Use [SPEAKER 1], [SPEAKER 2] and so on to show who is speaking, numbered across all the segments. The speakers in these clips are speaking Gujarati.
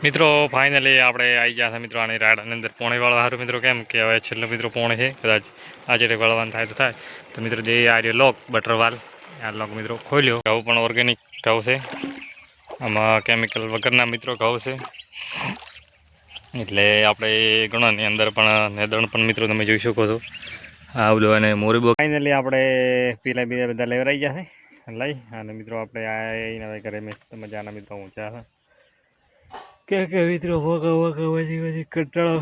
[SPEAKER 1] મિત્રો ફાઇનલી આપણે આવી ગયા હતા મિત્રો આની રાઈડની અંદર પોણે વાળવા સારું મિત્રો કેમ કે હવે છેલ્લો મિત્રો પોણે છે કદાચ આજે વળવાનું થાય તો મિત્રો જે આ રહ્યો લોક બટરવાલ આ લોક મિત્રો ખોલ્યો ઘઉં પણ ઓર્ગેનિક ઘઉં છે આમાં કેમિકલ વગરના મિત્રો ઘઉં છે એટલે આપણે ગણોની અંદર પણ નેદણ પણ મિત્રો તમે જોઈ શકો છો આ બધું અને મોરીબો ફાઇનલી આપણે પીલા બીજા બધા લેવરાઈ ગયા છે લઈ અને મિત્રો આપણે આ ઘરે મસ્ત મજાના મિત્રો ઊંચા કે મિત્રો કંટાળો.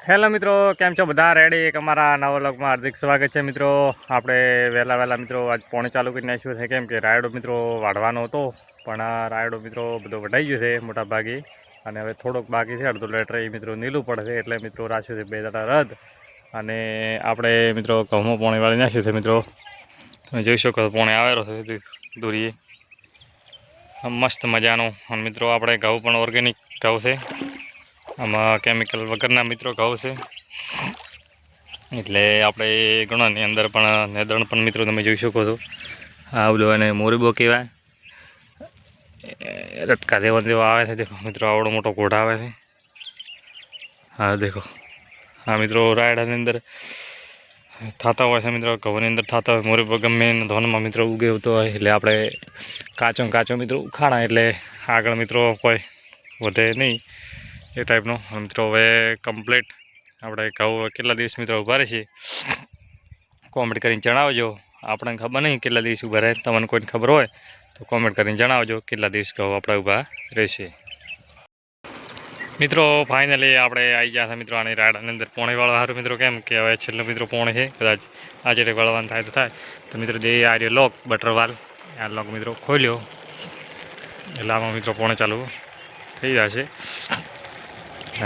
[SPEAKER 1] હેલો મિત્રો, કેમ છો બધા? રેડી એક અમારા નવા વ્લોગમાં હાર્દિક સ્વાગત છે મિત્રો. આપણે વહેલા મિત્રો આજ પોણે ચાલુ કરી નાખ્યું છે કેમ કે રાયડો મિત્રો વાઢવાનો હતો પણ રાયડો મિત્રો બધો વઢાઈ ગયો છે મોટા ભાગે અને હવે થોડોક બાકી છે અડધો લેટર એ મિત્રો નીલું પડશે એટલે મિત્રો રાખ્યું છે 2 દાડા રદ અને આપણે મિત્રો ઘઉંમાં પોણે વાળી નાખ્યું છે મિત્રો. તમે જોઈ શકો છો પોણે આવેલો છે દોરીએ મસ્ત મજાનું અને મિત્રો આપણે ઘઉં પણ ઓર્ગેનિક ઘઉં છે આમાં કેમિકલ વગરના મિત્રો ઘઉં છે એટલે આપણે ગણોની અંદર પણ નેદણ પણ મિત્રો તમે જોઈ શકો છો આ બધું અને મોરીબો કહેવાય રટકા દેવા જેવા આવે છે દેખો મિત્રો આવડો મોટો ઘોડા આવે છે હા દેખો હા મિત્રો રાયડાની અંદર થતા હોય છે મિત્રો ઘઉંની અંદર થતા હોય મોરીબો ગમે ધોનમાં મિત્રો ઉગેવતો હોય એટલે આપણે કાચો મિત્રો ઉખાણા એટલે આગળ મિત્રો કોઈ વધે નહીં એ ટાઈપનો મિત્રો. હવે કમ્પ્લીટ આપણે ઘઉં કેટલા દિવસ મિત્રો ઊભા રહેશે કોમેન્ટ કરીને જણાવજો. આપણે ખબર નહીં કેટલા દિવસ ઊભા રહે, તમને કોઈને ખબર હોય તો કોમેન્ટ કરીને જણાવજો કેટલા દિવસ ઘઉં આપણે ઊભા રહેશે મિત્રો. ફાઇનલી આપણે આવી ગયા હતા મિત્રો આની રાયડાની અંદર પોણે વાળવા સારું મિત્રો કેમ કે હવે છેલ્લો મિત્રો પોણે છે કદાચ આજે વળવાનું થાય તો મિત્રો જે આ રહ્યો લોક બટરવાલ આ લોક મિત્રો ખોલ્યો એટલે આમાં મિત્રો પોણે ચાલુ થઈ જશે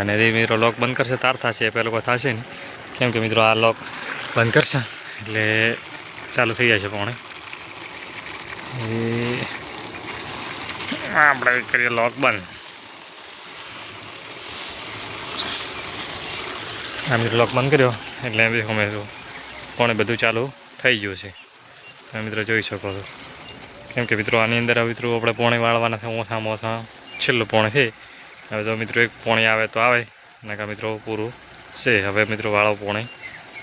[SPEAKER 1] અને એ મિત્રો લોક બંધ કરશે તાર થશે એ પહેલો થશે ને કેમ કે મિત્રો આ લોક બંધ કરશે એટલે ચાલુ થઈ જશે પોણે. એ આપણે કરીએ લોક બંધ. આ મિત્રો લોક બંધ કર્યો એટલે અમે પોણે બધું ચાલુ થઈ ગયું છે તમે મિત્રો જોઈ શકો છો કેમ કે મિત્રો આની અંદર મિત્રો આપણે પોણે વાળવાના છે ઓછામાં છેલ્લું પોણે છે. હવે જો મિત્રો એક પોણી આવે તો આવે નકા મિત્રો પૂરું છે. હવે મિત્રો વાળો પોણે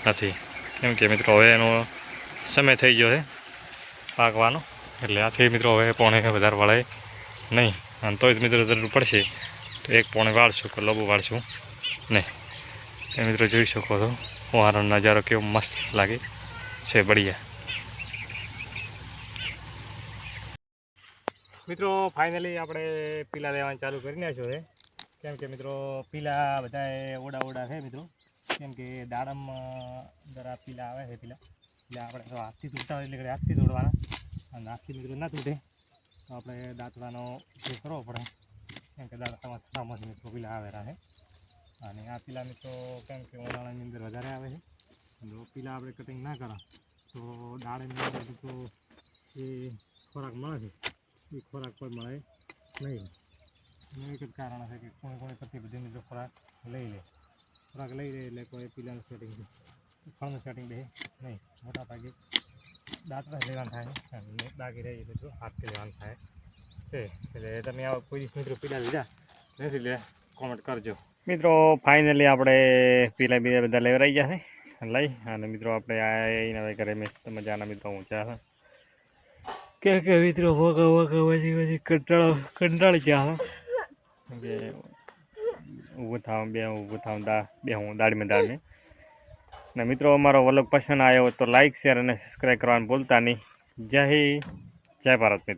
[SPEAKER 1] નથી કેમ કે મિત્રો હવે એનો સમય થઈ ગયો છે પાકવાનો એટલે આથી મિત્રો હવે પોણે વધારે વાળે નહીં અને તો જ મિત્રો જરૂર પડશે તો એક પોણે વાળશું કે લોબું વાળશું નહીં. એ મિત્રો જોઈ શકો છો ફુવારાનો નજારો કેવો મસ્ત લાગે છે બઢિયા. મિત્રો ફાઇનલી આપણે પીલા લેવાનું ચાલુ કરી નાખ્યો છે કેમ કે મિત્રો પીલા બધા ઓડા છે મિત્રો કેમ કે દાડમમાં જરા પીલા આવે છે પીલા એટલે આપણે તો હાથથી તૂટતા હોય એટલે હાથથી તોડવાના અને હાથથી મિત્રો ના તૂટે તો આપણે દાંતવાનો ઉપયોગ કરવો પડે કેમ કે દાંતમાં થતામાંથી મિત્રો પીલા આવેલા છે અને આ પીલા મિત્રો કેમ કે ઉનાળાની અંદર વધારે આવે છે જો પીલા આપણે કટિંગ ના કરા તો દાડમની અંદર મિત્રો એ ખોરાક મળે છે એ ખોરાક કોઈ મળે નહીં. એક જ કારણ છે કે કોઈ પરથી બધી મિત્રો ખોરાક લઈ લે એટલે કોઈ પીલાનું સેટિંગ ફળનું સેટિંગ દે નહીં. મોટા ભાગે દાંતમાં લેવાનું થાય અને બાકી રહી મિત્રો હાથથી લેવાનું થાય છે એટલે તમે આવા કોઈ દિવસ મિત્રો પીલા લીધા નથી લે કોમેન્ટ કરજો મિત્રો. ફાઇનલી આપણે પીલા બીજા બધા લેવરાઈ ગયા છે લઈ અને મિત્રો આપણે આ ઘરે મસ્ત મજાના મિત્રો ઊંચા કે મિત્રો કંટાળી ગયા કે ઊભું થાવ બે હું દાળીમાં ને મિત્રો અમારો વ્લોગ પસંદ આવ્યો તો લાઇક શેર અને સબસ્ક્રાઈબ કરવાનું ભૂલતા નહીં. જય હિન્દ, જય ભારત મિત્રો.